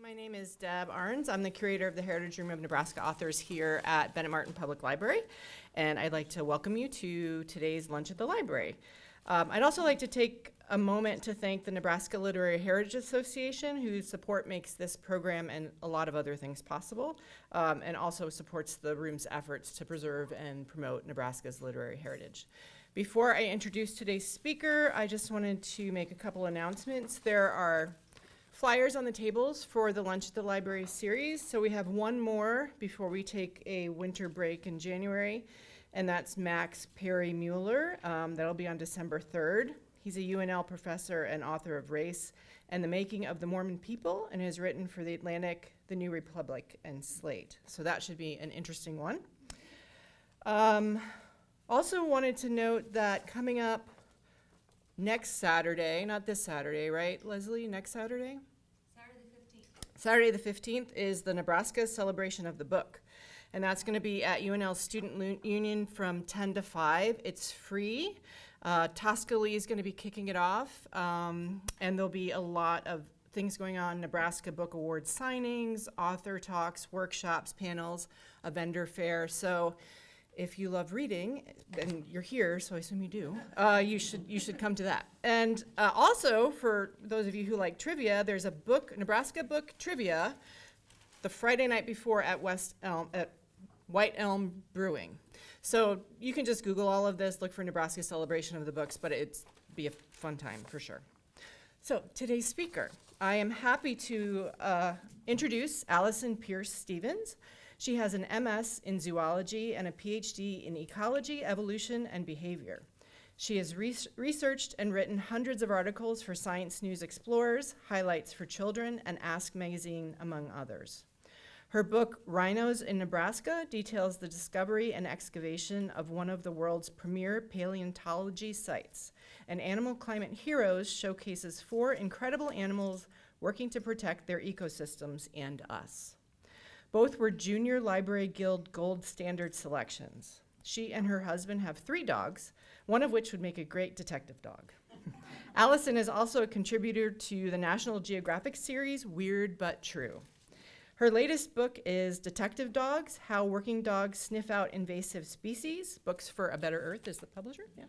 My name is Deb Arns. I'm the curator of the Heritage Room of Nebraska Authors here at Bennett Martin Public Library, and I'd like to welcome you to today's Lunch at the Library. I'd also like to take a moment to thank the Nebraska Literary Heritage Association, whose support makes this program and a lot of other things possible, and also supports the room's efforts to preserve and promote Nebraska's literary heritage. Before I introduce today's speaker, I just wanted to make a couple announcements. There are flyers on the tables for the Lunch at the Library series, so we have one more before we take a winter break in January, and that's Max Perry Mueller. That'll be on December 3rd. He's a UNL professor and author of Race and the Making of the Mormon People, and has written for The Atlantic, The New Republic, and Slate. So that should be an interesting one. Also wanted to note that coming up next Saturday, not this Saturday, right, Leslie? Next Saturday? Saturday the 15th is the Nebraska Celebration of the Book. And that's going to be at UNL Student Union from 10 to 5. It's free. Tosca Lee is going to be kicking it off. And there'll be a lot of things going on: Nebraska Book Award signings, author talks, workshops, panels, a vendor fair. So if you love reading, and you're here, so I assume you do, you should come to that. And also, for those of you who like trivia, there's a Nebraska book trivia the Friday night before at White Elm Brewing. So you can just Google all of this, look for Nebraska Celebration of the Books, but it'd be a fun time for sure. So today's speaker, I am happy to introduce Alison Pearce Stevens. She has an MS in zoology and a PhD in ecology, evolution, and behavior. She has researched and written hundreds of articles for Science News Explorers, Highlights for Children, and Ask Magazine, among others. Her book, Rhinos in Nebraska, details the discovery and excavation of one of the world's premier paleontology sites. And Animal Climate Heroes showcases 4 incredible animals working to protect their ecosystems and us. Both were Junior Library Guild Gold Standard selections. She and her husband have 3 dogs, one of which would make a great detective dog. Alison is also a contributor to the National Geographic series, Weird But True. Her latest book is Detective Dogs: How Working Dogs Sniff Out Invasive Species. Books for a Better Earth is the publisher? Yeah.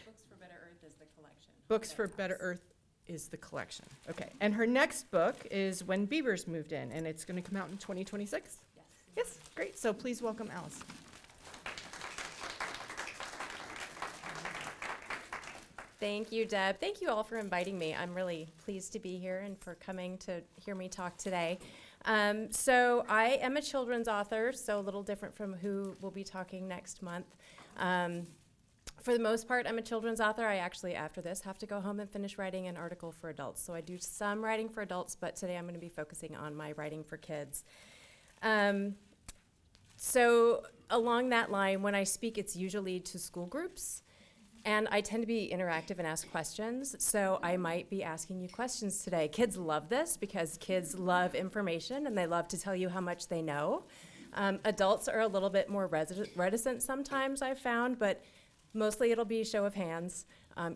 Books for Better Earth is the collection. Books for Better Earth is the collection. Okay. And her next book is When Beavers Moved In, and it's going to come out in 2026? Yes. Yes, great. So please welcome Alison. Thank you, Deb. Thank you all for inviting me. I'm really pleased to be here and for coming to hear me talk today. So I am a children's author, so a little different from who will be talking next month. For the most part, I'm a children's author. I actually, after this, have to go home and finish writing an article for adults. So I do some writing for adults, but today I'm going to be focusing on my writing for kids. So along that line, when I speak, it's usually to school groups. And I tend to be interactive and ask questions, so I might be asking you questions today. Kids love this because kids love information and they love to tell you how much they know. Adults are a little bit more reticent sometimes, I've found, but mostly it'll be show of hands.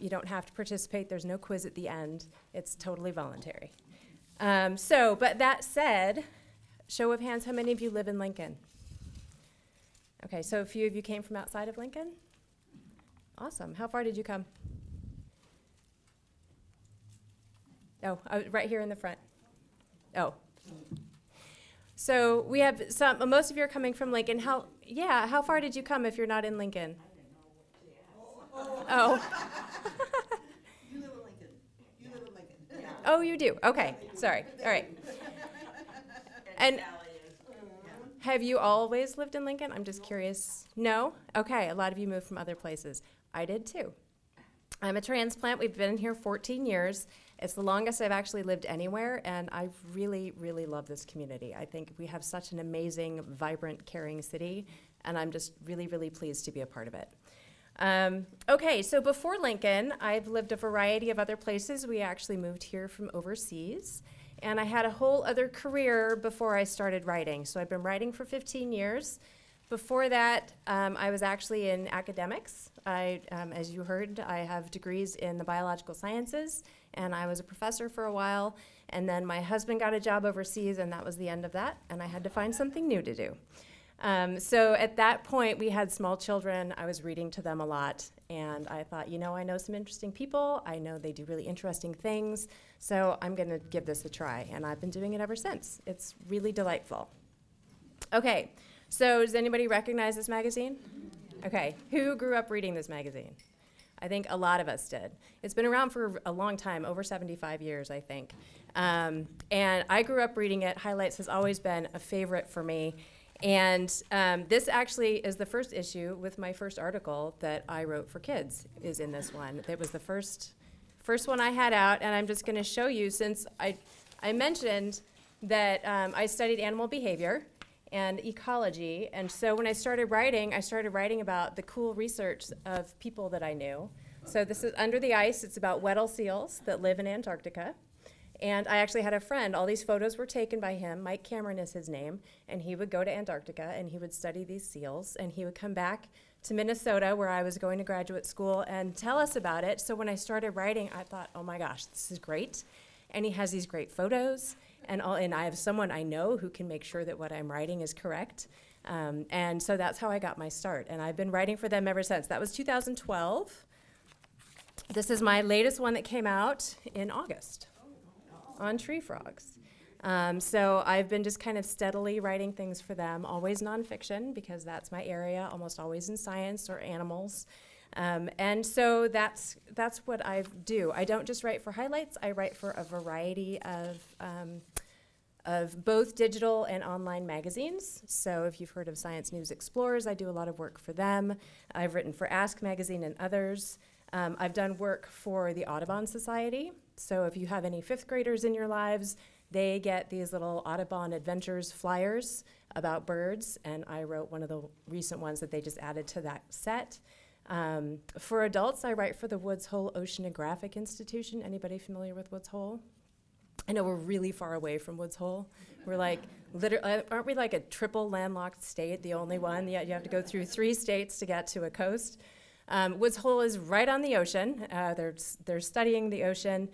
You don't have to participate. There's no quiz at the end. It's totally voluntary. But that said, show of hands, how many of you live in Lincoln? Okay, so a few of you came from outside of Lincoln? Awesome. How far did you come? Oh, right here in the front. Oh. So we have most of you are coming from Lincoln. How far did you come if you're not in Lincoln? Oh. You live in Lincoln. You live in Lincoln. Yeah. Oh, you do. Okay. Sorry. All right. And have you always lived in Lincoln? I'm just curious. No? Okay. A lot of you moved from other places. I did too. I'm a transplant. We've been here 14 years. It's the longest I've actually lived anywhere, and I really, really love this community. I think we have such an amazing, vibrant, caring city, and I'm just really, really pleased to be a part of it. Okay, so before Lincoln, I've lived a variety of other places. We actually moved here from overseas, and I had a whole other career before I started writing. So I've been writing for 15 years. Before that, I was actually in academics. As you heard, I have degrees in the biological sciences, and I was a professor for a while. And then my husband got a job overseas, and that was the end of that, and I had to find something new to do. So at that point, we had small children. I was reading to them a lot, and I thought, I know some interesting people. I know they do really interesting things, so I'm going to give this a try, and I've been doing it ever since. It's really delightful. Okay, so does anybody recognize this magazine? Okay, who grew up reading this magazine? I think a lot of us did. It's been around for a long time, over 75 years, I think. And I grew up reading it. Highlights has always been a favorite for me. And this actually is the first issue with my first article that I wrote for kids is in this one. It was the first one I had out, and I'm just going to show you, since I mentioned that I studied animal behavior and ecology, and so when I started writing about the cool research of people that I knew. So this is Under the Ice. It's about Weddell seals that live in Antarctica. And I actually had a friend. All these photos were taken by him. Mike Cameron is his name. And he would go to Antarctica, and he would study these seals. And he would come back to Minnesota, where I was going to graduate school, and tell us about it. So when I started writing, I thought, oh my gosh, this is great. And he has these great photos. And I have someone I know who can make sure that what I'm writing is correct. And so that's how I got my start. And I've been writing for them ever since. That was 2012. This is my latest one that came out in August on tree frogs. So I've been just kind of steadily writing things for them, always nonfiction, because that's my area, almost always in science or animals. And so that's what I do. I don't just write for highlights. I write for a variety of both digital and online magazines. So if you've heard of Science News Explorers, I do a lot of work for them. I've written for Ask Magazine and others. I've done work for the Audubon Society. So if you have any fifth graders in your lives, they get these little Audubon Adventures flyers about birds, and I wrote one of the recent ones that they just added to that set. For adults, I write for the Woods Hole Oceanographic Institution. Anybody familiar with Woods Hole? I know we're really far away from Woods Hole. We're like, aren't we like a triple landlocked state, the only one? Yeah, you have to go through 3 states to get to a coast. Woods Hole is right on the ocean. They're studying the ocean.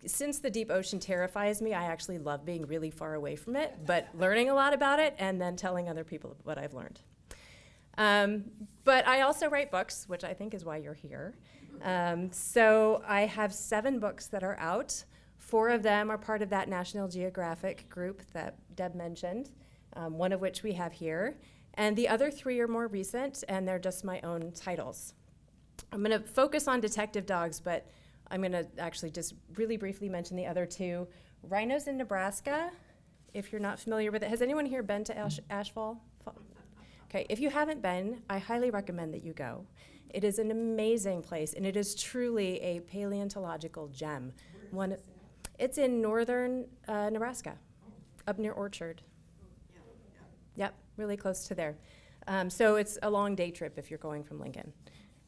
Since the deep ocean terrifies me, I actually love being really far away from it, but learning a lot about it and then telling other people what I've learned. But I also write books, which I think is why you're here. So I have 7 books that are out. 4 of them are part of that National Geographic group that Deb mentioned, one of which we have here. And the other 3 are more recent, and they're just my own titles. I'm going to focus on detective dogs, but I'm going to actually just really briefly mention the other 2. Rhinos in Nebraska, if you're not familiar with it. Has anyone here been to Ashfall? Okay, if you haven't been, I highly recommend that you go. It is an amazing place, and it is truly a paleontological gem. It's in northern Nebraska, up near Orchard. Yep, really close to there. So it's a long day trip if you're going from Lincoln.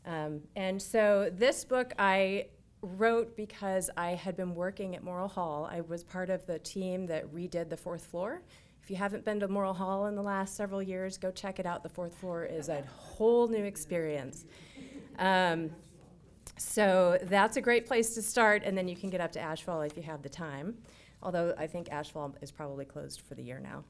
And so this book I wrote because I had been working at Morrill Hall. I was part of the team that redid the 4th floor. If you haven't been to Morrill Hall in the last several years, go check it out. The 4th floor is a whole new experience. So that's a great place to start, and then you can get up to Ashfall if you have the time. Although I think Ashfall is probably closed for the year now.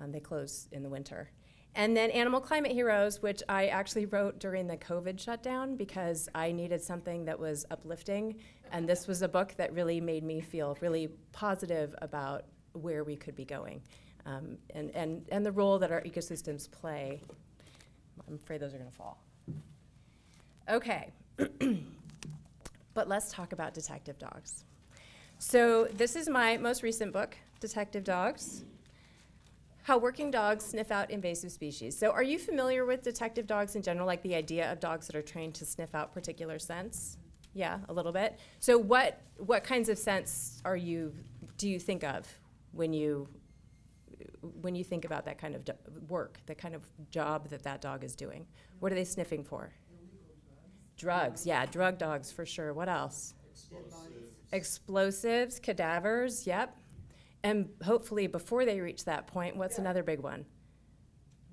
They close in the winter. And then Animal Climate Heroes, which I actually wrote during the COVID shutdown because I needed something that was uplifting. And this was a book that really made me feel really positive about where we could be going and the role that our ecosystems play. I'm afraid those are going to fall. Okay. But let's talk about detective dogs. So this is my most recent book, Detective Dogs. How working dogs sniff out invasive species. So are you familiar with detective dogs in general, like the idea of dogs that are trained to sniff out particular scents? Yeah, a little bit. So what kinds of scents do you think of when you think about that kind of work, that kind of job that dog is doing? What are they sniffing for? Drugs, yeah, drug dogs for sure. What else? Explosives, cadavers, yep. And hopefully before they reach that point, what's another big one?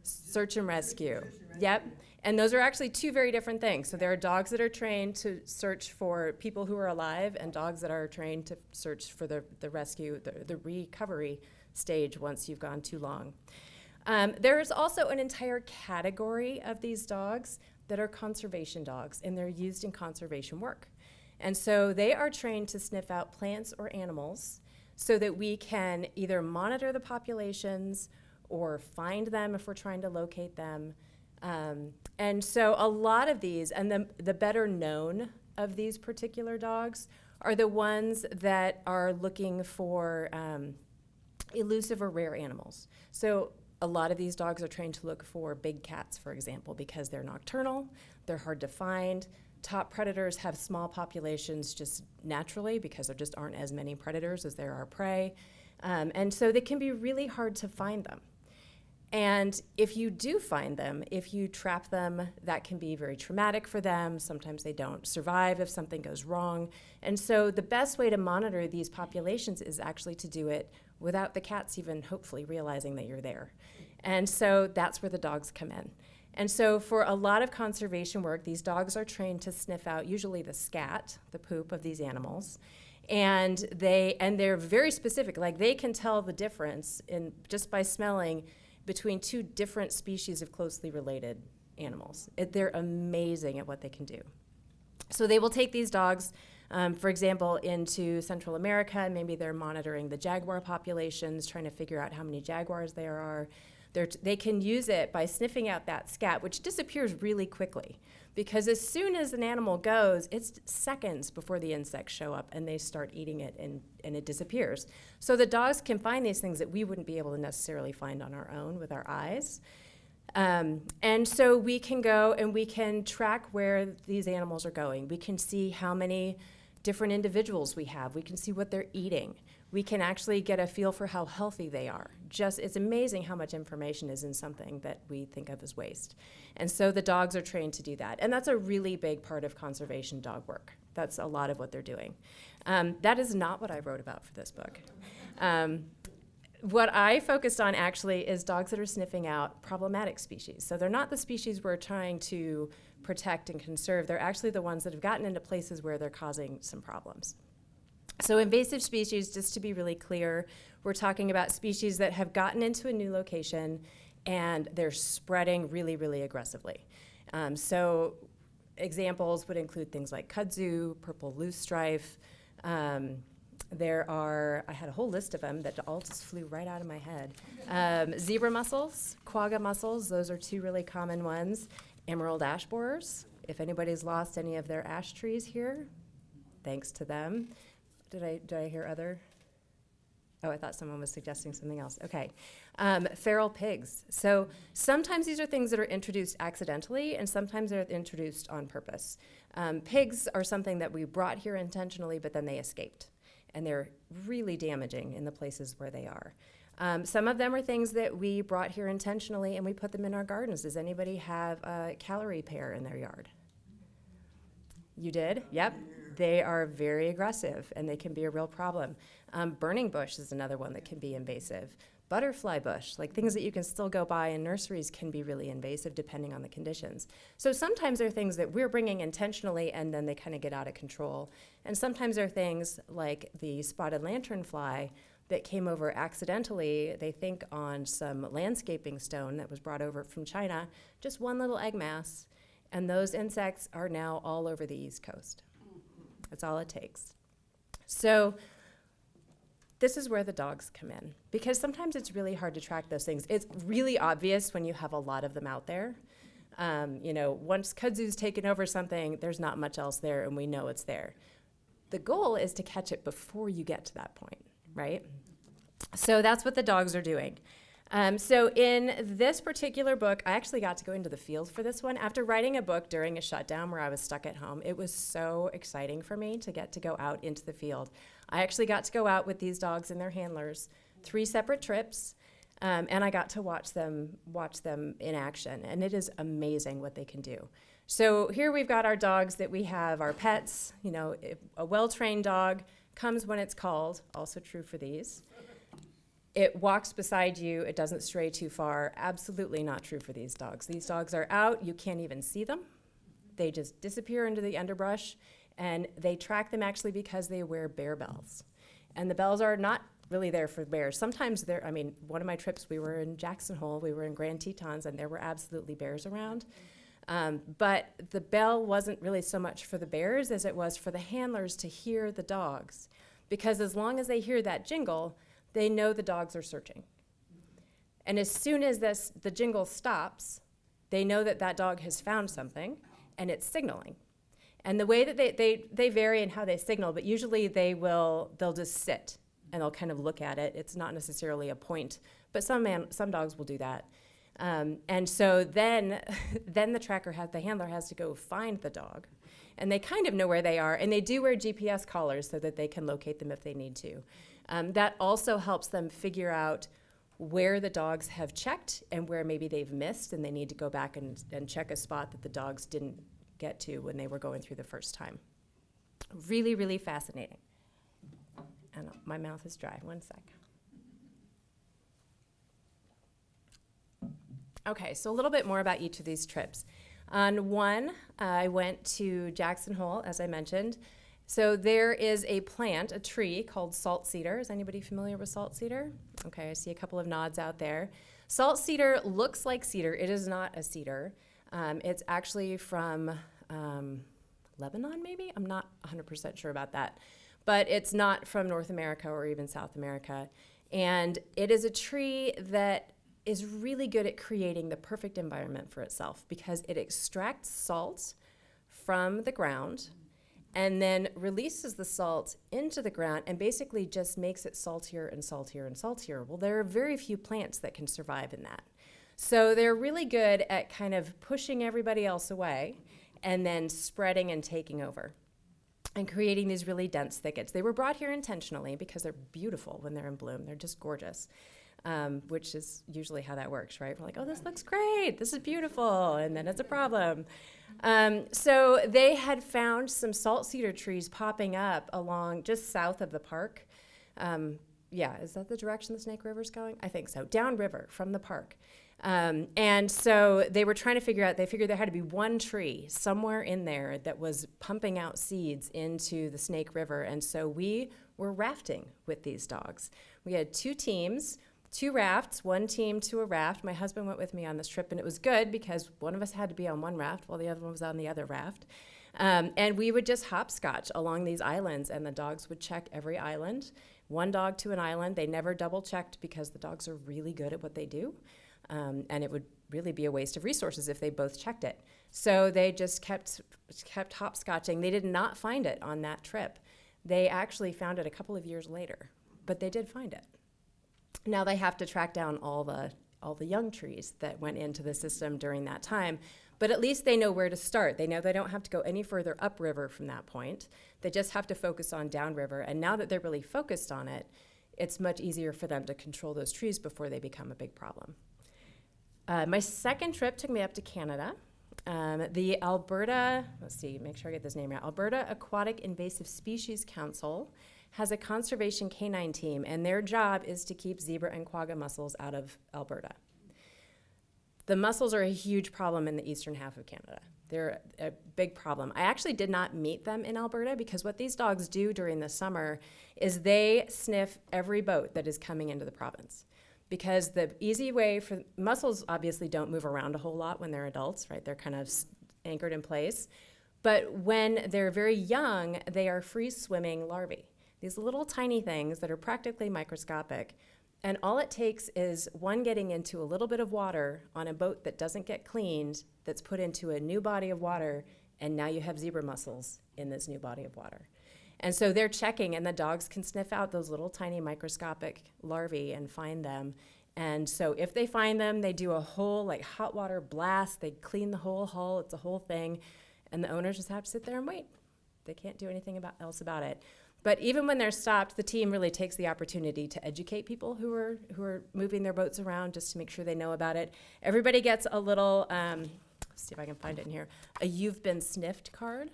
Search and rescue. Yep. And those are actually two very different things. So there are dogs that are trained to search for people who are alive and dogs that are trained to search for the rescue, the recovery stage once you've gone too long. There's also an entire category of these dogs that are conservation dogs, and they're used in conservation work. And so they are trained to sniff out plants or animals so that we can either monitor the populations or find them if we're trying to locate them. And so a lot of these, and the better known of these particular dogs, are the ones that are looking for elusive or rare animals. So a lot of these dogs are trained to look for big cats, for example, because they're nocturnal, they're hard to find. Top predators have small populations just naturally because there just aren't as many predators as there are prey. And so they can be really hard to find them. And if you do find them, if you trap them, that can be very traumatic for them. Sometimes they don't survive if something goes wrong. And so the best way to monitor these populations is actually to do it without the cats even hopefully realizing that you're there. And so that's where the dogs come in. And so for a lot of conservation work, these dogs are trained to sniff out usually the scat, the poop of these animals. And they're very specific, like they can tell the difference in just by smelling between two different species of closely related animals. They're amazing at what they can do. So they will take these dogs, for example, into Central America, and maybe they're monitoring the jaguar populations, trying to figure out how many jaguars there are. They can use it by sniffing out that scat, which disappears really quickly. Because as soon as an animal goes, it's seconds before the insects show up and they start eating it and it disappears. So the dogs can find these things that we wouldn't be able to necessarily find on our own with our eyes. And so we can go and we can track where these animals are going. We can see how many different individuals we have. We can see what they're eating. We can actually get a feel for how healthy they are. It's amazing how much information is in something that we think of as waste. And so the dogs are trained to do that. And that's a really big part of conservation dog work. That's a lot of what they're doing. That is not what I wrote about for this book. What I focused on actually is dogs that are sniffing out problematic species. So they're not the species we're trying to protect and conserve. They're actually the ones that have gotten into places where they're causing some problems. So invasive species, just to be really clear, we're talking about species that have gotten into a new location and they're spreading really, really aggressively. So examples would include things like kudzu, purple loosestrife. I had a whole list of them that all just flew right out of my head. Zebra mussels, quagga mussels, those are two really common ones. Emerald ash borers, if anybody's lost any of their ash trees here, thanks to them. Did I hear other? Oh, I thought someone was suggesting something else. Okay. Feral pigs. So sometimes these are things that are introduced accidentally, and sometimes they're introduced on purpose. Pigs are something that we brought here intentionally, but then they escaped. And they're really damaging in the places where they are. Some of them are things that we brought here intentionally, and we put them in our gardens. Does anybody have a calorie pear in their yard? You did? Yep. They are very aggressive, and they can be a real problem. Burning bush is another one that can be invasive. Butterfly bush, like things that you can still go by in nurseries, can be really invasive depending on the conditions. So sometimes they're things that we're bringing intentionally, and then they kind of get out of control. And sometimes they're things like the spotted lanternfly that came over accidentally, they think on some landscaping stone that was brought over from China, just one little egg mass, and those insects are now all over the East Coast. That's all it takes. So this is where the dogs come in, because sometimes it's really hard to track those things. It's really obvious when you have a lot of them out there. Once kudzu's taken over something, there's not much else there, and we know it's there. The goal is to catch it before you get to that point, right? So that's what the dogs are doing. So in this particular book, I actually got to go into the field for this one. After writing a book during a shutdown where I was stuck at home, it was so exciting for me to get to go out into the field. I actually got to go out with these dogs and their handlers, 3 separate trips, and I got to watch them in action, and it is amazing what they can do. So here we've got our dogs that we have, our pets. A well-trained dog comes when it's called, also true for these. It walks beside you. It doesn't stray too far. Absolutely not true for these dogs. These dogs are out. You can't even see them. They just disappear into the underbrush, and they track them actually because they wear bear bells. And the bells are not really there for bears. Sometimes they're, I mean, one of my trips, we were in Jackson Hole, we were in Grand Tetons, and there were absolutely bears around. But the bell wasn't really so much for the bears as it was for the handlers to hear the dogs. Because as long as they hear that jingle, they know the dogs are searching. And as soon as the jingle stops, they know that that dog has found something, and it's signaling. And the way that they vary in how they signal, but usually they'll just sit and they'll kind of look at it. It's not necessarily a point, but some dogs will do that. And so then the handler has to go find the dog. And they kind of know where they are, and they do wear GPS collars so that they can locate them if they need to. That also helps them figure out where the dogs have checked and where maybe they've missed, and they need to go back and check a spot that the dogs didn't get to when they were going through the first time. Really, really fascinating. And my mouth is dry. One sec. Okay, so a little bit more about each of these trips. On one, I went to Jackson Hole, as I mentioned. So there is a plant, a tree called salt cedar. Is anybody familiar with salt cedar? Okay, I see a couple of nods out there. Salt cedar looks like cedar. It is not a cedar. It's actually from Lebanon, maybe? I'm not 100% sure about that. But it's not from North America or even South America. And it is a tree that is really good at creating the perfect environment for itself because it extracts salt from the ground and then releases the salt into the ground and basically just makes it saltier and saltier and saltier. Well, there are very few plants that can survive in that. So they're really good at kind of pushing everybody else away and then spreading and taking over and creating these really dense thickets. They were brought here intentionally because they're beautiful when they're in bloom. They're just gorgeous. Which is usually how that works, right? We're like, oh, this looks great. This is beautiful. And then it's a problem. So they had found some salt cedar trees popping up along just south of the park. Is that the direction the Snake River's going? I think so. Downriver from the park. And so they were trying to they figured there had to be one tree somewhere in there that was pumping out seeds into the Snake River. And so we were rafting with these dogs. We had 2 teams. 2 rafts, 1 team to a raft. My husband went with me on this trip, and it was good because one of us had to be on one raft while the other one was on the other raft. And we would just hopscotch along these islands, and the dogs would check every island. 1 dog to an island. They never double-checked because the dogs are really good at what they do, and it would really be a waste of resources if they both checked it. So they just kept hopscotching. They did not find it on that trip. They actually found it a couple of years later, but they did find it. Now they have to track down all the young trees that went into the system during that time, but at least they know where to start. They know they don't have to go any further upriver from that point. They just have to focus on downriver, and now that they're really focused on it, it's much easier for them to control those trees before they become a big problem. My second trip took me up to Canada. The Alberta, make sure I get this name right, Alberta Aquatic Invasive Species Council has a conservation canine team, and their job is to keep zebra and quagga mussels out of Alberta. The mussels are a huge problem in the eastern half of Canada. They're a big problem. I actually did not meet them in Alberta because what these dogs do during the summer is they sniff every boat that is coming into the province. Because the easy way for mussels obviously don't move around a whole lot when they're adults, right? They're kind of anchored in place. But when they're very young, they are free-swimming larvae. These little tiny things that are practically microscopic. And all it takes is one getting into a little bit of water on a boat that doesn't get cleaned, that's put into a new body of water, and now you have zebra mussels in this new body of water. And so they're checking, and the dogs can sniff out those little tiny microscopic larvae and find them. And so if they find them, they do a whole hot water blast. They clean the whole hull. It's a whole thing. And the owners just have to sit there and wait. They can't do anything else about it. But even when they're stopped, the team really takes the opportunity to educate people who are moving their boats around just to make sure they know about it. Everybody gets a little, let's see if I can find it in here, a "You've Been Sniffed" card.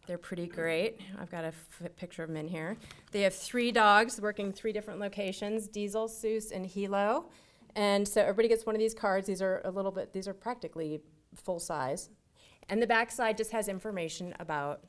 They're pretty great. I've got a picture of them in here. They have 3 dogs working 3 different locations, Diesel, Seuss, and Hilo. And so everybody gets one of these cards. These are practically full size. And the back side just has information about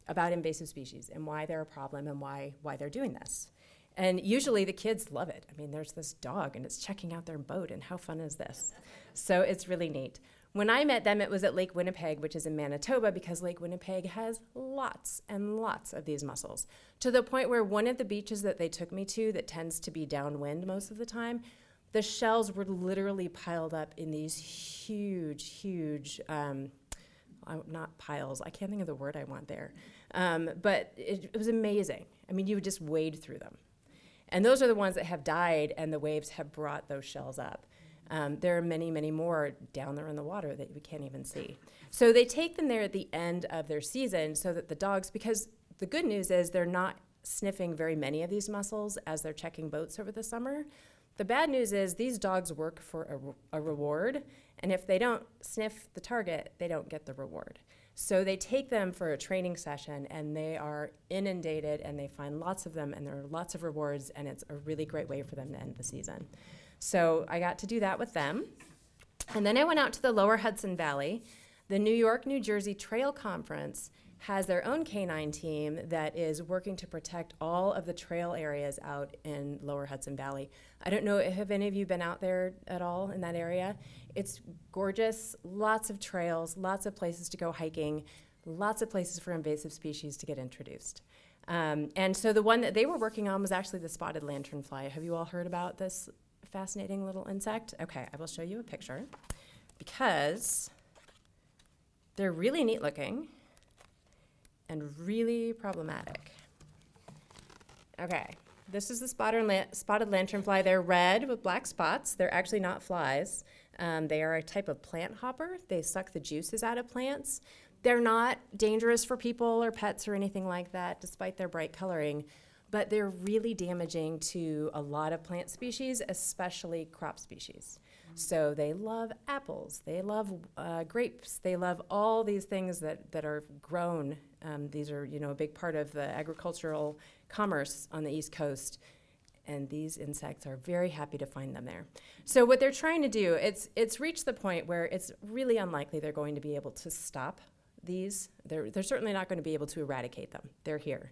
invasive species and why they're a problem and why they're doing this. And usually the kids love it. I mean, there's this dog and it's checking out their boat, and how fun is this? So it's really neat. When I met them, it was at Lake Winnipeg, which is in Manitoba, because Lake Winnipeg has lots and lots of these mussels, to the point where one of the beaches that they took me to that tends to be downwind most of the time, the shells were literally piled up in these huge, not piles, I can't think of the word I want there, but it was amazing. I mean, you would just wade through them. And those are the ones that have died, and the waves have brought those shells up. There are many, many more down there in the water that we can't even see. So they take them there at the end of their season so that the dogs, because the good news is they're not sniffing very many of these mussels as they're checking boats over the summer. The bad news is these dogs work for a reward, and if they don't sniff the target, they don't get the reward. So they take them for a training session, and they are inundated, and they find lots of them, and there are lots of rewards, and it's a really great way for them to end the season. So I got to do that with them. And then I went out to the Lower Hudson Valley. The New York, New Jersey Trail Conference has their own canine team that is working to protect all of the trail areas out in Lower Hudson Valley. I don't know, have any of you been out there at all in that area? It's gorgeous, lots of trails, lots of places to go hiking, lots of places for invasive species to get introduced. And so the one that they were working on was actually the spotted lanternfly. Have you all heard about this fascinating little insect? Okay, I will show you a picture because they're really neat looking and really problematic. Okay, this is the spotted lanternfly. They're red with black spots. They're actually not flies. They are a type of plant hopper. They suck the juices out of plants. They're not dangerous for people or pets or anything like that, despite their bright coloring, but they're really damaging to a lot of plant species, especially crop species. So they love apples, they love grapes, they love all these things that are grown. These are, a big part of the agricultural commerce on the East Coast, and these insects are very happy to find them there. So what they're trying to do, it's reached the point where it's really unlikely they're going to be able to stop these. They're certainly not going to be able to eradicate them. They're here.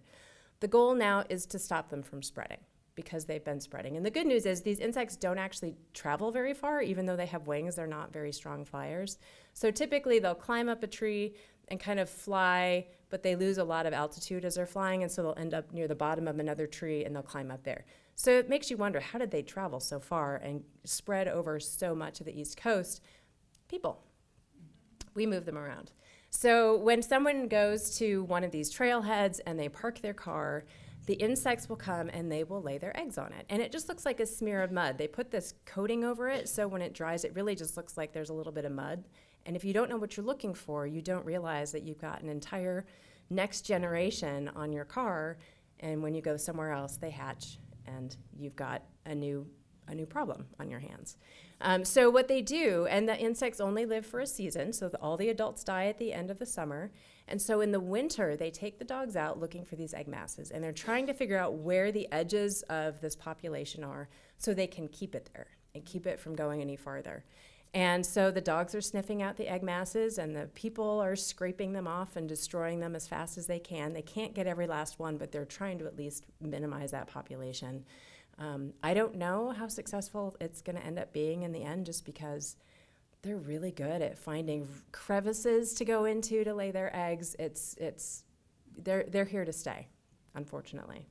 The goal now is to stop them from spreading because they've been spreading. And the good news is these insects don't actually travel very far. Even though they have wings, they're not very strong flyers. So typically they'll climb up a tree and kind of fly, but they lose a lot of altitude as they're flying, and so they'll end up near the bottom of another tree and they'll climb up there. So it makes you wonder, how did they travel so far and spread over so much of the East Coast? People. We move them around. So when someone goes to one of these trailheads and they park their car, the insects will come and they will lay their eggs on it. And it just looks like a smear of mud. They put this coating over it, so when it dries, it really just looks like there's a little bit of mud. And if you don't know what you're looking for, you don't realize that you've got an entire next generation on your car, and when you go somewhere else, they hatch, and you've got a new problem on your hands. So what they do, and the insects only live for a season, so all the adults die at the end of the summer. And so in the winter, they take the dogs out looking for these egg masses, and they're trying to figure out where the edges of this population are so they can keep it there and keep it from going any farther. And so the dogs are sniffing out the egg masses, and the people are scraping them off and destroying them as fast as they can. They can't get every last one, but they're trying to at least minimize that population. I don't know how successful it's going to end up being in the end, just because they're really good at finding crevices to go into to lay their eggs. They're here to stay, unfortunately.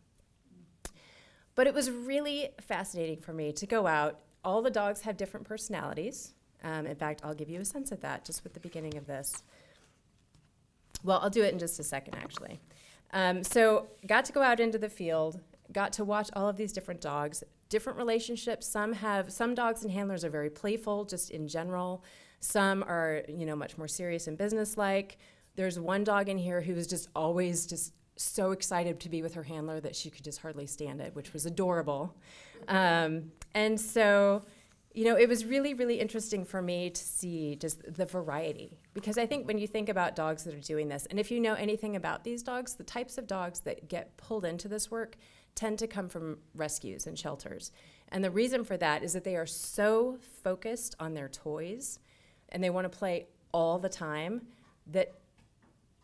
But it was really fascinating for me to go out. All the dogs have different personalities. In fact, I'll give you a sense of that just with the beginning of this. Well, I'll do it in just a second, actually. So got to go out into the field, got to watch all of these different dogs, different relationships. Some dogs and handlers are very playful, just in general. Some are, much more serious and businesslike. There's one dog in here who was just always just so excited to be with her handler that she could just hardly stand it, which was adorable. And so You know, it was really, really interesting for me to see just the variety. Because I think when you think about dogs that are doing this, and if you know anything about these dogs, the types of dogs that get pulled into this work tend to come from rescues and shelters. And the reason for that is that they are so focused on their toys and they want to play all the time that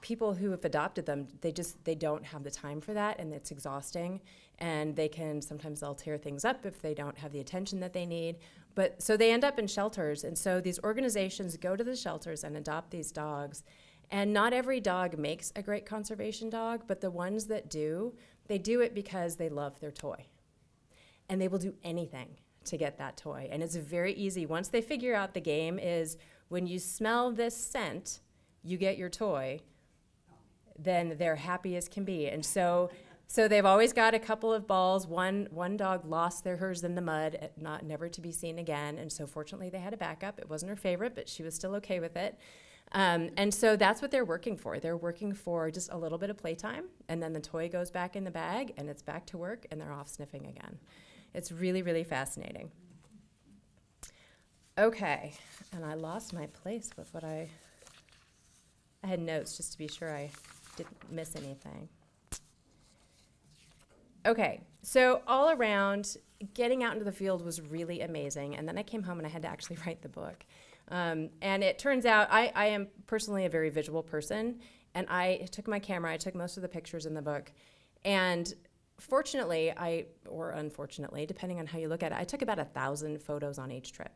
people who have adopted them, they don't have the time for that, and it's exhausting. And sometimes they'll tear things up if they don't have the attention that they need. But so they end up in shelters. And so these organizations go to the shelters and adopt these dogs. And not every dog makes a great conservation dog, but the ones that do, they do it because they love their toy. And they will do anything to get that toy. And it's very easy. Once they figure out the game is when you smell this scent, you get your toy, then they're happy as can be. And so they've always got a couple of balls. One dog lost hers in the mud, never to be seen again. And so fortunately they had a backup. It wasn't her favorite, but she was still okay with it. And so that's what they're working for. They're working for just a little bit of playtime, and then the toy goes back in the bag, and it's back to work, and they're off sniffing again. It's really, really fascinating. Okay, and I lost my place with what I had notes just to be sure I didn't miss anything. Okay, so all around, getting out into the field was really amazing, and then I came home and I had to actually write the book. And it turns out I am personally a very visual person, and I took my camera, I took most of the pictures in the book, and fortunately, or unfortunately, depending on how you look at it, I took about 1,000 photos on each trip.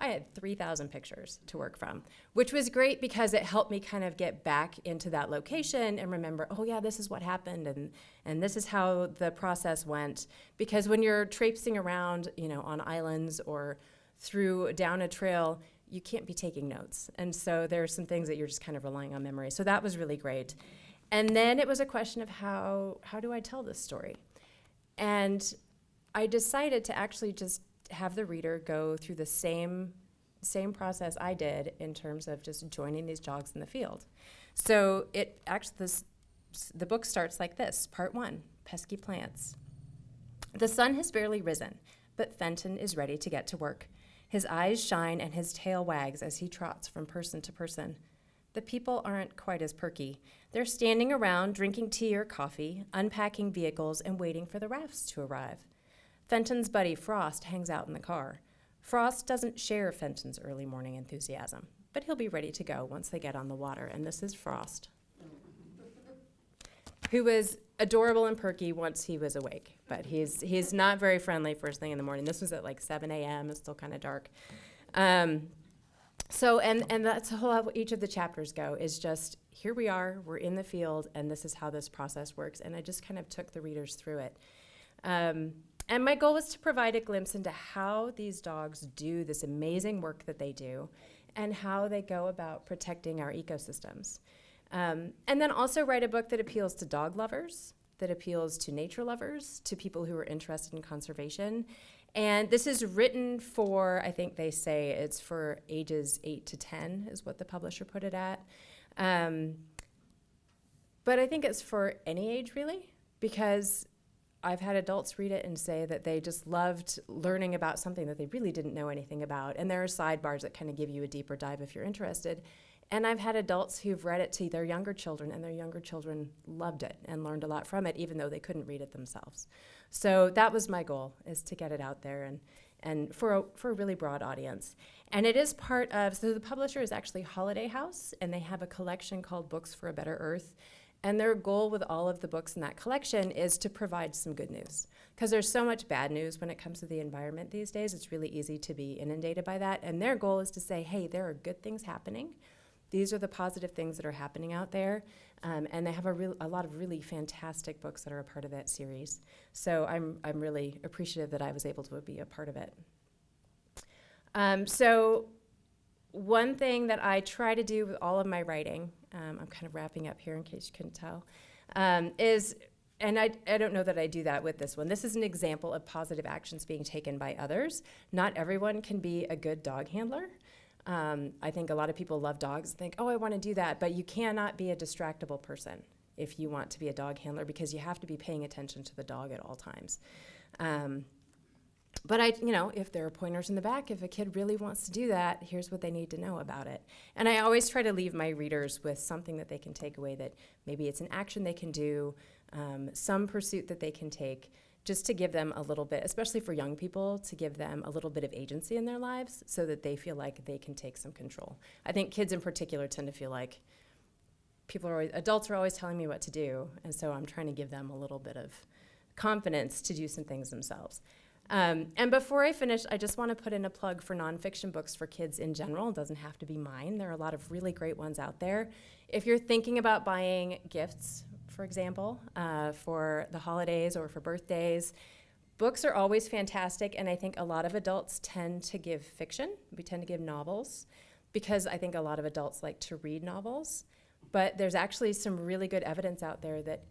I had 3,000 pictures to work from, which was great because it helped me kind of get back into that location and remember, oh yeah, this is what happened, and this is how the process went. Because when you're traipsing around, on islands or down a trail, you can't be taking notes. And so there are some things that you're just kind of relying on memory. So that was really great. And then it was a question of how do I tell this story? And I decided to actually just have the reader go through the same process I did in terms of just joining these dogs in the field. So the book starts like this. Part 1, Pesky Plants. The sun has barely risen, but Fenton is ready to get to work. His eyes shine and his tail wags as he trots from person to person. The people aren't quite as perky. They're standing around, drinking tea or coffee, unpacking vehicles, and waiting for the rafts to arrive. Fenton's buddy Frost hangs out in the car. Frost doesn't share Fenton's early morning enthusiasm, but he'll be ready to go once they get on the water, and this is Frost, who was adorable and perky once he was awake, but he's not very friendly first thing in the morning. This was at like 7 a.m., it's still kind of dark. So that's how each of the chapters go, is just, here we are, we're in the field, and this is how this process works, and I just kind of took the readers through it. And my goal was to provide a glimpse into how these dogs do this amazing work that they do and how they go about protecting our ecosystems. And then also write a book that appeals to dog lovers, that appeals to nature lovers, to people who are interested in conservation. And this is written for, I think they say it's for ages 8 to 10 is what the publisher put it at. But I think it's for any age, really, because I've had adults read it and say that they just loved learning about something that they really didn't know anything about. And there are sidebars that kind of give you a deeper dive if you're interested. And I've had adults who've read it to their younger children, and their younger children loved it and learned a lot from it, even though they couldn't read it themselves. So that was my goal, is to get it out there and for a really broad audience. And it is part of, so the publisher is actually Holiday House, and they have a collection called Books for a Better Earth. And their goal with all of the books in that collection is to provide some good news. Because there's so much bad news when it comes to the environment these days, it's really easy to be inundated by that. And their goal is to say, hey, there are good things happening. These are the positive things that are happening out there. And they have a lot of really fantastic books that are a part of that series. So I'm really appreciative that I was able to be a part of it. So one thing that I try to do with all of my writing, I'm kind of wrapping up here in case you couldn't tell, is, and I don't know that I do that with this one. This is an example of positive actions being taken by others. Not everyone can be a good dog handler. I think a lot of people love dogs and think, oh, I want to do that, but you cannot be a distractible person if you want to be a dog handler, because you have to be paying attention to the dog at all times. But if there are pointers in the back, if a kid really wants to do that, here's what they need to know about it. And I always try to leave my readers with something that they can take away, that maybe it's an action they can do, some pursuit that they can take, just to give them a little bit, especially for young people, to give them a little bit of agency in their lives so that they feel like they can take some control. I think kids in particular tend to feel like adults are always telling me what to do, and so I'm trying to give them a little bit of confidence to do some things themselves. And before I finish, I just want to put in a plug for nonfiction books for kids in general. It doesn't have to be mine. There are a lot of really great ones out there. If you're thinking about buying gifts, for example, for the holidays or for birthdays, books are always fantastic, and I think a lot of adults tend to give fiction. We tend to give novels because I think a lot of adults like to read novels. But there's actually some really good evidence out there that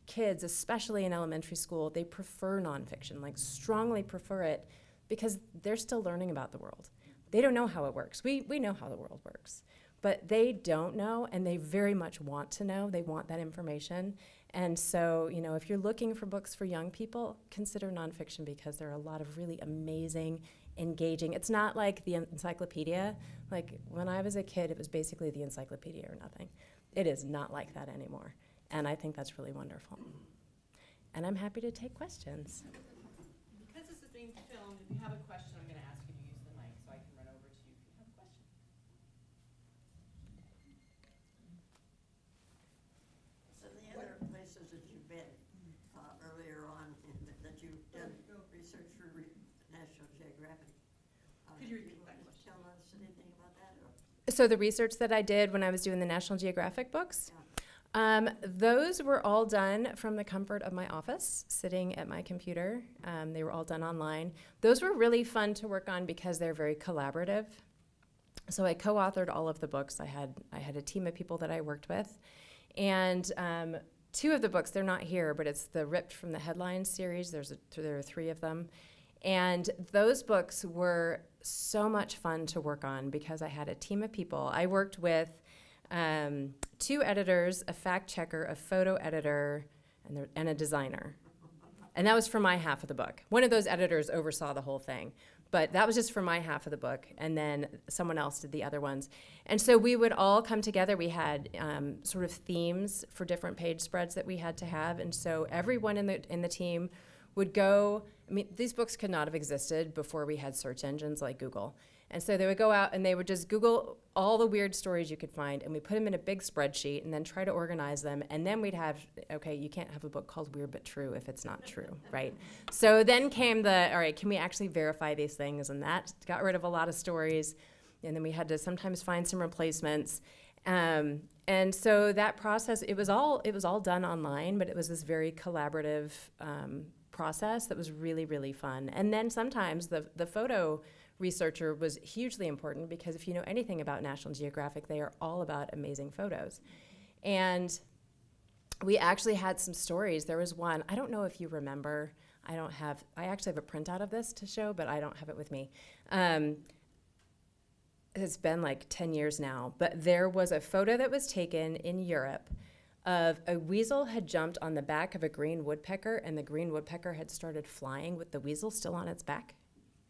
kids, especially in elementary school, they prefer nonfiction, like strongly prefer it, because they're still learning about the world. They don't know how it works. We know how the world works, but they don't know, and they very much want to know. They want that information. And so, if you're looking for books for young people, consider nonfiction, because there are a lot of really amazing, engaging. It's not like the encyclopedia. Like when I was a kid, it was basically the encyclopedia or nothing. It is not like that anymore. And I think that's really wonderful. And I'm happy to take questions. Because this is being filmed, if you have a question, I'm going to ask you to use the mic so I can run over to you if you have a question. So the other places that you've been earlier on, that you did research for National Geographic. Could you repeat that question? Tell us anything about that? Or? So the research that I did when I was doing the National Geographic books, those were all done from the comfort of my office, sitting at my computer. They were all done online. Those were really fun to work on because they're very collaborative. So I co-authored all of the books. I had a team of people that I worked with. And two of the books, they're not here, but it's the Ripped from the Headlines series. There are 3 of them. And those books were so much fun to work on because I had a team of people. I worked with 2 editors, a fact checker, a photo editor, and a designer. And that was for my half of the book. One of those editors oversaw the whole thing, but that was just for my half of the book, and then someone else did the other ones. And so we would all come together. We had sort of themes for different page spreads that we had to have, and so everyone in the team would go. I mean, these books could not have existed before we had search engines like Google. And so they would go out and they would just Google all the weird stories you could find, and we put them in a big spreadsheet and then try to organize them. And then we'd have, okay, you can't have a book called Weird But True if it's not true, right? So then came all right, can we actually verify these things? And that got rid of a lot of stories. And then we had to sometimes find some replacements. And so that process, it was all done online, but it was this very collaborative process that was really, really fun. And then sometimes the photo researcher was hugely important, because if you know anything about National Geographic, they are all about amazing photos. And we actually had some stories. There was one, I don't know if you remember, I actually have a printout of this to show, but I don't have it with me. It's been like 10 years now, but there was a photo that was taken in Europe of a weasel had jumped on the back of a green woodpecker, and the green woodpecker had started flying with the weasel still on its back.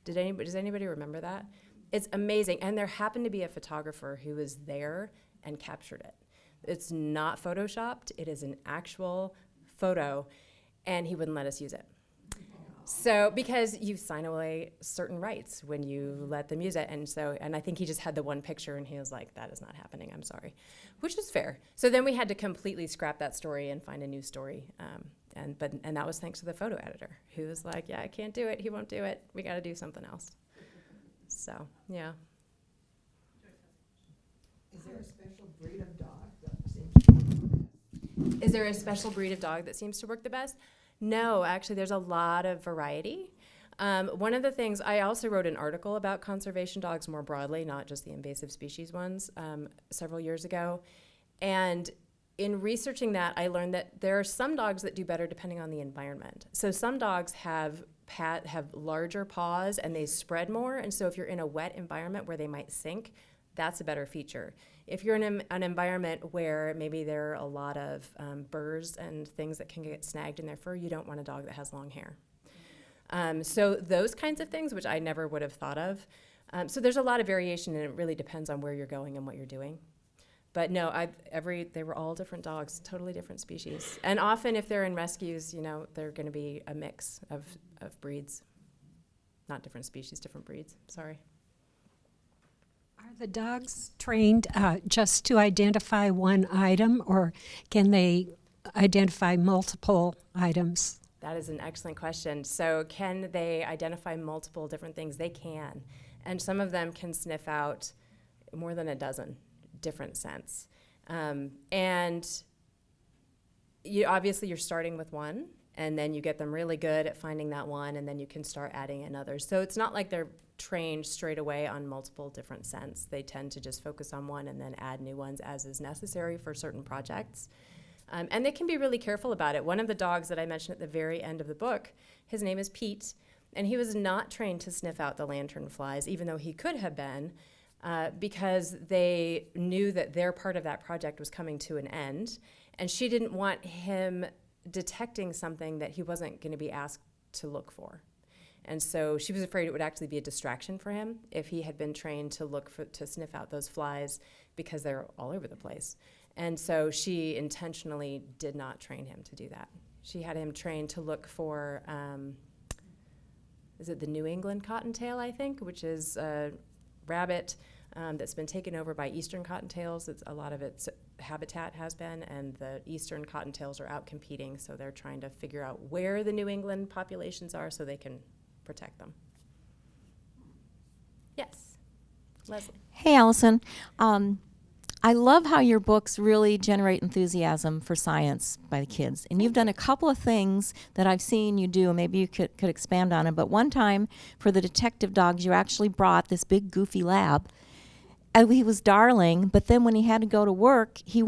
Does anybody remember that? It's amazing. And there happened to be a photographer who was there and captured it. It's not photoshopped. It is an actual photo, and he wouldn't let us use it. So, because you sign away certain rights when you let them use it. And I think he just had the one picture, and he was like, that is not happening, I'm sorry, which is fair. So then we had to completely scrap that story and find a new story. And that was thanks to the photo editor, who was like, yeah, I can't do it. He won't do it. We got to do something else. So, yeah. Is there a special breed of dog that seems to work the best? Is there a special breed of dog that seems to work the best? No, actually, there's a lot of variety. One of the things, I also wrote an article about conservation dogs more broadly, not just the invasive species ones, several years ago. And in researching that, I learned that there are some dogs that do better depending on the environment. So some dogs have larger paws and they spread more, and so if you're in a wet environment where they might sink, that's a better feature. If you're in an environment where maybe there are a lot of burrs and things that can get snagged in their fur, you don't want a dog that has long hair. So those kinds of things, which I never would have thought of. So there's a lot of variation, and it really depends on where you're going and what you're doing. But no, they were all different dogs, totally different species. And often if they're in rescues, they're going to be a mix of breeds. Not different species, different breeds, sorry. Are the dogs trained just to identify one item, or can they identify multiple items? That is an excellent question. So can they identify multiple different things? They can. And some of them can sniff out more than a dozen different scents. And obviously you're starting with one, and then you get them really good at finding that one, and then you can start adding in others. So it's not like they're trained straight away on multiple different scents. They tend to just focus on one and then add new ones as is necessary for certain projects. And they can be really careful about it. One of the dogs that I mentioned at the very end of the book, his name is Pete, and he was not trained to sniff out the lanternflies, even though he could have been, because they knew that their part of that project was coming to an end, and she didn't want him detecting something that he wasn't going to be asked to look for. And so she was afraid it would actually be a distraction for him if he had been trained to sniff out those flies, because they're all over the place. And so she intentionally did not train him to do that. She had him trained to look for, is it the New England cottontail, I think, which is a rabbit that's been taken over by eastern cottontails. A lot of its habitat has been, and the eastern cottontails are out competing, so they're trying to figure out where the New England populations are so they can protect them. Yes, Leslie. Hey, Allison. I love how your books really generate enthusiasm for science by the kids. And you've done a couple of things that I've seen you do. Maybe you could expand on it. But one time for the detective dogs, you actually brought this big goofy lab. And he was darling, but then when he had to go to work, he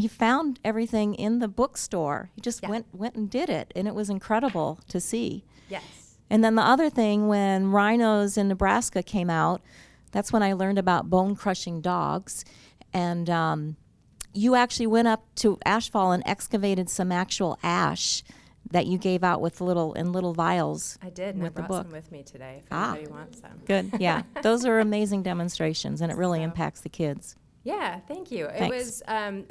found everything in the bookstore. He just went and did it. And it was incredible to see. Yes. And then the other thing, when rhinos in Nebraska came out, that's when I learned about bone-crushing dogs. And you actually went up to Ashfall and excavated some actual ash that you gave out with little vials. I did, and I brought some with me today if anybody wants some. Good, yeah. Those are amazing demonstrations, and it really impacts the kids. Yeah, thank you. Thanks. It was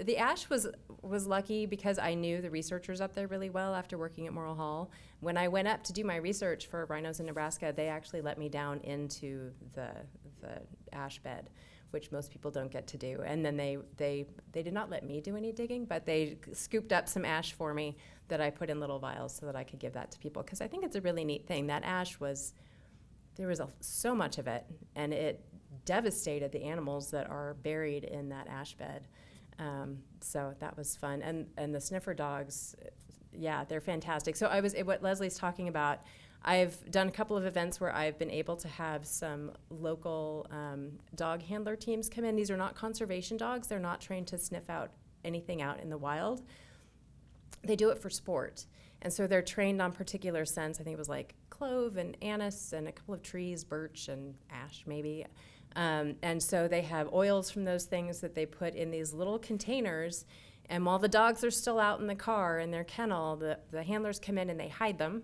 the ash was lucky because I knew the researchers up there really well after working at Morrill Hall. When I went up to do my research for rhinos in Nebraska, they actually let me down into the ash bed, which most people don't get to do. And then they did not let me do any digging, but they scooped up some ash for me that I put in little vials so that I could give that to people, because I think it's a really neat thing. That ash there was so much of it, and it devastated the animals that are buried in that ash bed. So that was fun. And the sniffer dogs, yeah, they're fantastic. So what Leslie's talking about, I've done a couple of events where I've been able to have some local dog handler teams come in. These are not conservation dogs. They're not trained to sniff out anything out in the wild. They do it for sport. And so they're trained on particular scents. I think it was like clove and anise and a couple of trees, birch and ash maybe. And so they have oils from those things that they put in these little containers. And while the dogs are still out in the car in their kennel, the handlers come in and they hide them.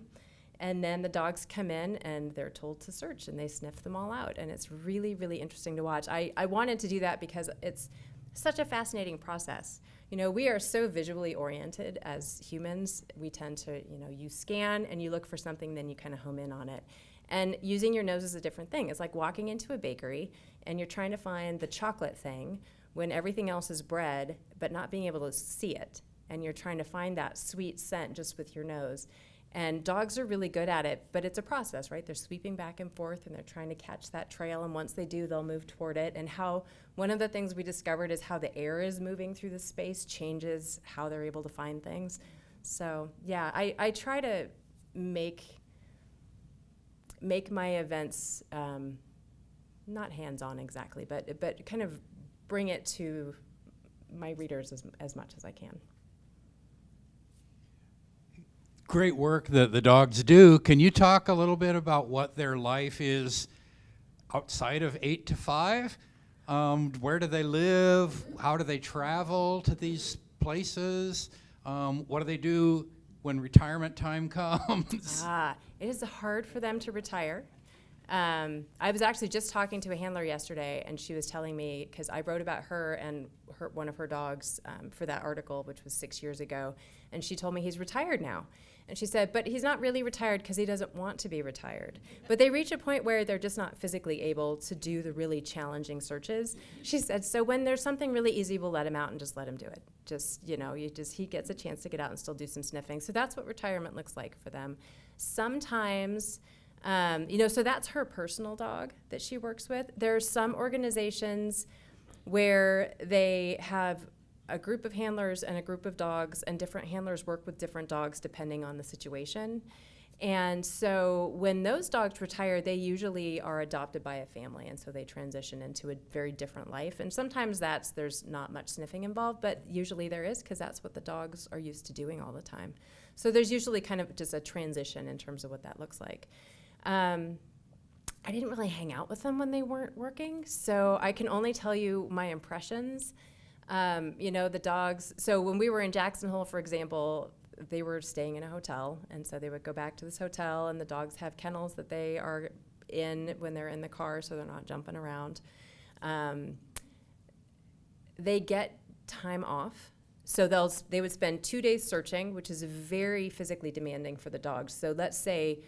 And then the dogs come in and they're told to search, and they sniff them all out. And it's really, really interesting to watch. I wanted to do that because it's such a fascinating process. We are so visually oriented as humans. We tend to, you scan and you look for something, then you kind of home in on it. And using your nose is a different thing. It's like walking into a bakery and you're trying to find the chocolate thing when everything else is bread, but not being able to see it. And you're trying to find that sweet scent just with your nose. And dogs are really good at it, but it's a process, right? They're sweeping back and forth, and they're trying to catch that trail, and once they do, they'll move toward it. And one of the things we discovered is how the air is moving through the space changes how they're able to find things. So, yeah, I try to make my events not hands-on exactly, but kind of bring it to my readers as much as I can. Great work that the dogs do. Can you talk a little bit about what their life is outside of 8 to 5? Where do they live? How do they travel to these places? What do they do when retirement time comes? It is hard for them to retire. I was actually just talking to a handler yesterday, and she was telling me, because I wrote about her and one of her dogs for that article, which was 6 years ago, and she told me he's retired now. And she said, but he's not really retired because he doesn't want to be retired. But they reach a point where they're just not physically able to do the really challenging searches. She said, so when there's something really easy, we'll let him out and just let him do it. He gets a chance to get out and still do some sniffing. So that's what retirement looks like for them. Sometimes, so that's her personal dog that she works with. There are some organizations where they have a group of handlers and a group of dogs, and different handlers work with different dogs depending on the situation. And so when those dogs retire, they usually are adopted by a family, and so they transition into a very different life. And sometimes there's not much sniffing involved, but usually there is, because that's what the dogs are used to doing all the time. So there's usually kind of just a transition in terms of what that looks like. I didn't really hang out with them when they weren't working, so I can only tell you my impressions. The dogs, so when we were in Jackson Hole, for example, they were staying in a hotel, and so they would go back to this hotel, and the dogs have kennels that they are in when they're in the car, so they're not jumping around. They get time off, so they would spend 2 days searching, which is very physically demanding for the dogs. So let's say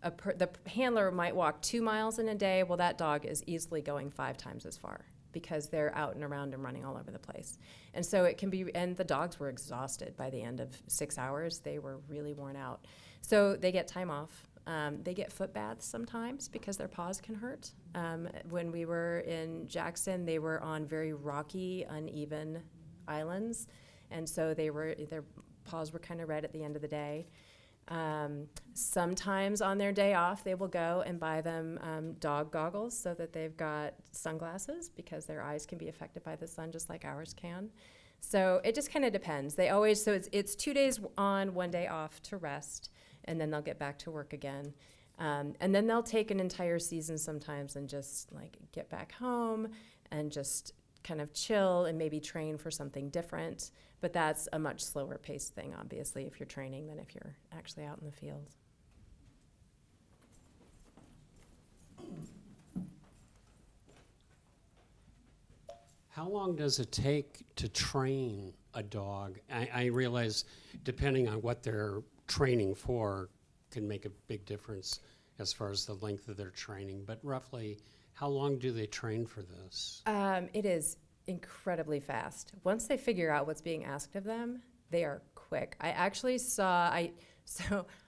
the handler might walk 2 miles in a day. Well, that dog is easily going 5 times as far, because they're out and around and running all over the place. And so it can be, and the dogs were exhausted by the end of 6 hours. They were really worn out. So they get time off. They get foot baths sometimes because their paws can hurt. When we were in Jackson, they were on very rocky, uneven islands. And so their paws were kind of red at the end of the day. Sometimes on their day off, they will go and buy them dog goggles so that they've got sunglasses, because their eyes can be affected by the sun just like ours can. So it just kind of depends. It's 2 days on, 1 day off to rest, and then they'll get back to work again. And then they'll take an entire season sometimes and just like get back home and just kind of chill and maybe train for something different. But that's a much slower paced thing, obviously, if you're training than if you're actually out in the field. How long does it take to train a dog? I realize depending on what they're training for can make a big difference as far as the length of their training, but roughly how long do they train for this? It is incredibly fast. Once they figure out what's being asked of them, they are quick. I actually so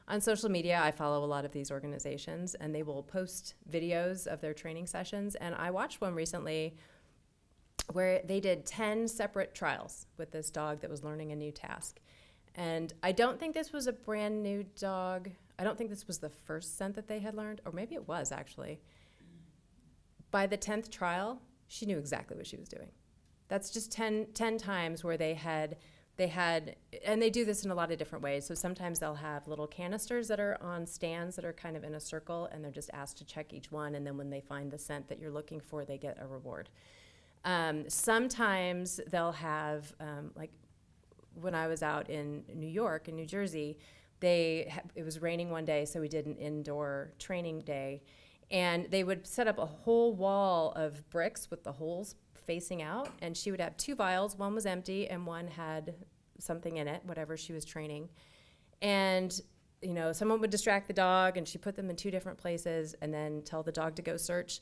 on social media, I follow a lot of these organizations, and they will post videos of their training sessions. And I watched one recently where they did 10 separate trials with this dog that was learning a new task. And I don't think this was a brand new dog. I don't think this was the first scent that they had learned, or maybe it was actually. By the 10th trial, she knew exactly what she was doing. That's just 10 times where they had, and they do this in a lot of different ways. So sometimes they'll have little canisters that are on stands that are kind of in a circle, and they're just asked to check each one, and then when they find the scent that you're looking for, they get a reward. Sometimes they'll have, like when I was out in New York and New Jersey, it was raining one day, so we did an indoor training day, and they would set up a whole wall of bricks with the holes facing out, and she would have 2 vials. One was empty and one had something in it, whatever she was training. And someone would distract the dog, and she put them in 2 different places and then tell the dog to go search,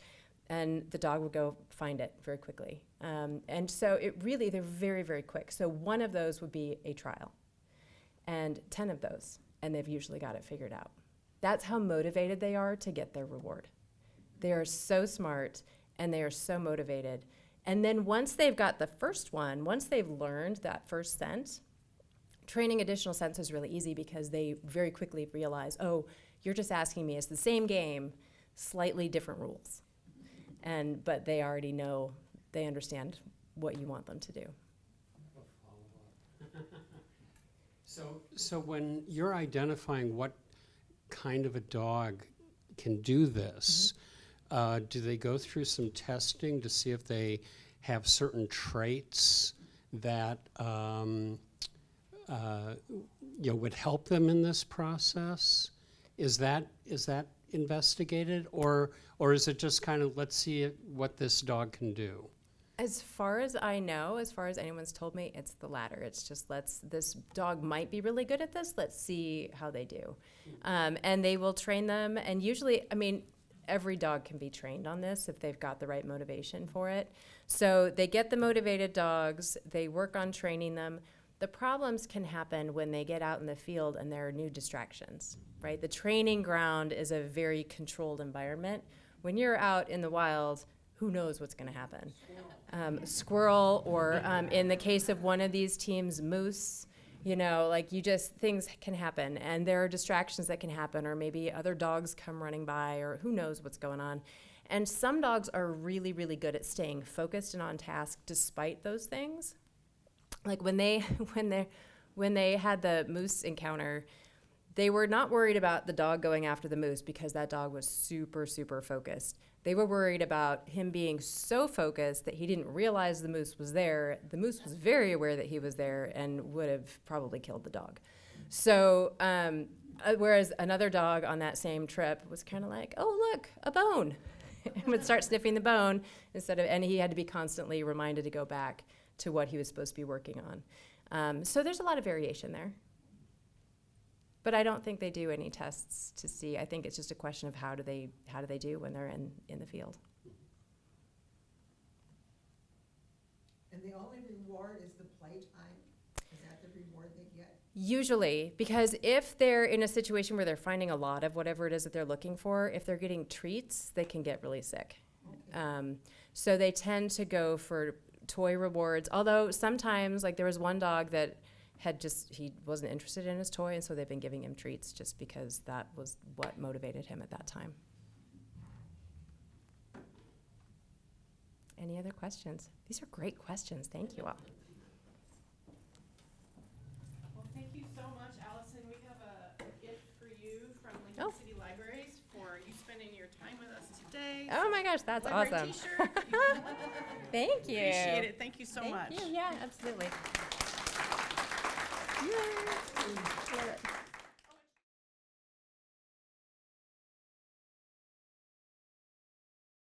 and the dog would go find it very quickly. And so they're very, very quick. So one of those would be a trial, and 10 of those, and they've usually got it figured out. That's how motivated they are to get their reward. They are so smart, and they are so motivated. And then once they've got the first one, once they've learned that first scent, training additional scents is really easy, because they very quickly realize, oh, you're just asking me, it's the same game, slightly different rules. But they already know, they understand what you want them to do. So when you're identifying what kind of a dog can do this, do they go through some testing to see if they have certain traits that would help them in this process? Is that investigated, or is it just kind of, let's see what this dog can do? As far as I know, as far as anyone's told me, it's the latter. It's just this dog might be really good at this. Let's see how they do. And they will train them. And usually, I mean, every dog can be trained on this if they've got the right motivation for it. So they get the motivated dogs. They work on training them. The problems can happen when they get out in the field and there are new distractions, right? The training ground is a very controlled environment. When you're out in the wild, who knows what's going to happen? Squirrel, or in the case of one of these teams, moose, things can happen, and there are distractions that can happen, or maybe other dogs come running by, or who knows what's going on. And some dogs are really, really good at staying focused and on task despite those things. Like when they had the moose encounter, they were not worried about the dog going after the moose because that dog was super, super focused. They were worried about him being so focused that he didn't realize the moose was there. The moose was very aware that he was there and would have probably killed the dog. So, whereas another dog on that same trip was kind of like, oh, look, a bone. And would start sniffing the bone and he had to be constantly reminded to go back to what he was supposed to be working on. So there's a lot of variation there. But I don't think they do any tests to see. I think it's just a question of how do they do when they're in the field. And the only reward is the playtime? Is that the reward they get? Usually, because if they're in a situation where they're finding a lot of whatever it is that they're looking for, if they're getting treats, they can get really sick. Okay. So they tend to go for toy rewards, although sometimes, like there was one dog that he wasn't interested in his toy, and so they've been giving him treats just because that was what motivated him at that time. Any other questions? These are great questions. Thank you all. Well, thank you so much, Allison. We have a gift for you from Lincoln Oh. City Libraries for you spending your time with us today. Oh my gosh, that's Library awesome. T-shirt. Thank you. Appreciate it. Thank you so much. Thank you. Yeah, absolutely. Yay.